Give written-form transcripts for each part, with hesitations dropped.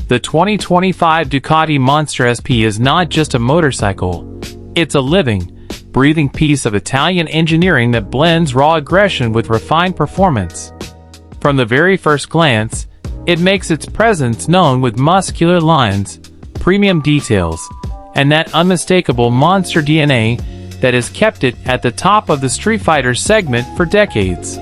The 2025 Ducati Monster SP is not just a motorcycle. It's a living, breathing piece of Italian engineering that blends raw aggression with refined performance. From the very first glance, it makes its presence known with muscular lines, premium details, and that unmistakable monster DNA that has kept it at the top of the Streetfighter segment for decades.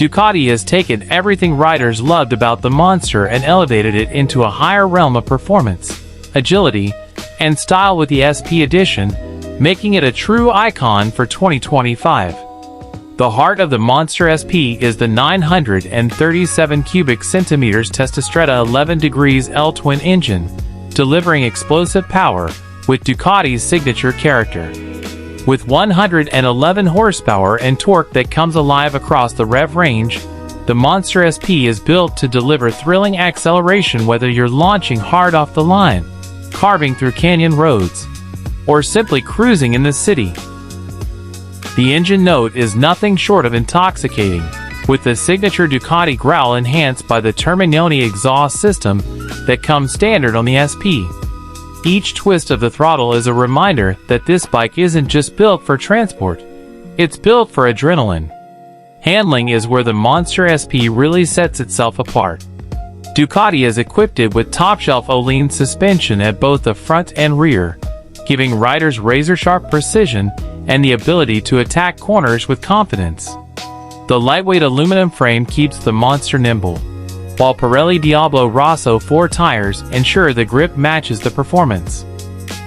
Ducati has taken everything riders loved about the Monster and elevated it into a higher realm of performance, agility, and style with the SP edition, making it a true icon for 2025. The heart of the Monster SP is the 937 cubic centimeters Testostretta 11 degrees L twin engine, delivering explosive power with Ducati's signature character. With 111 horsepower and torque that comes alive across the rev range, the Monster SP is built to deliver thrilling acceleration whether you're launching hard off the line, carving through canyon roads, or simply cruising in the city. The engine note is nothing short of intoxicating, with the signature Ducati growl enhanced by the Terminioni exhaust system that comes standard on the SP. Each twist of the throttle is a reminder that this bike isn't just built for transport, it's built for adrenaline. Handling is where the Monster SP really sets itself apart. Ducati has equipped it with top-shelf Öhlins suspension at both the front and rear, giving riders razor-sharp precision and the ability to attack corners with confidence. The lightweight aluminum frame keeps the Monster nimble, while Pirelli Diablo Rosso 4 tires ensure the grip matches the performance.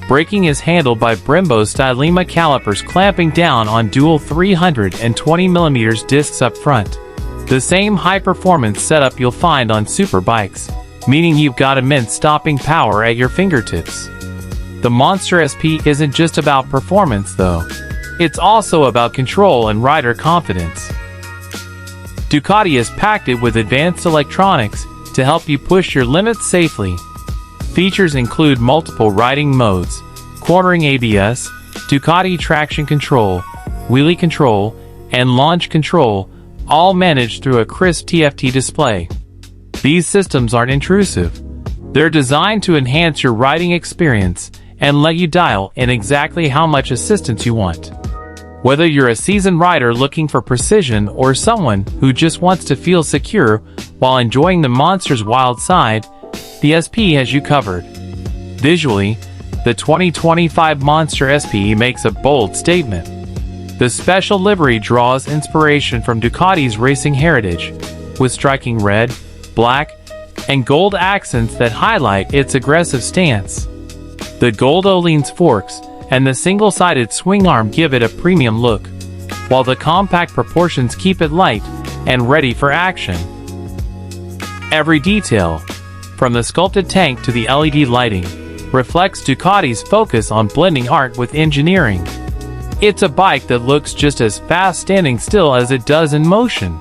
Braking is handled by Brembo's Stylema calipers clamping down on dual 320mm discs up front. The same high-performance setup you'll find on Superbikes, meaning you've got immense stopping power at your fingertips. The Monster SP isn't just about performance though. It's also about control and rider confidence. Ducati has packed it with advanced electronics to help you push your limits safely. Features include multiple riding modes, cornering ABS, Ducati traction control, wheelie control, and launch control, all managed through a crisp TFT display. These systems aren't intrusive. They're designed to enhance your riding experience and let you dial in exactly how much assistance you want. Whether you're a seasoned rider looking for precision or someone who just wants to feel secure while enjoying the Monster's wild side, the SP has you covered. Visually, the 2025 Monster SP makes a bold statement. The special livery draws inspiration from Ducati's racing heritage, with striking red, black, and gold accents that highlight its aggressive stance. The gold Öhlins forks and the single-sided swing arm give it a premium look, while the compact proportions keep it light and ready for action. Every detail, from the sculpted tank to the LED lighting, reflects Ducati's focus on blending art with engineering. It's a bike that looks just as fast standing still as it does in motion.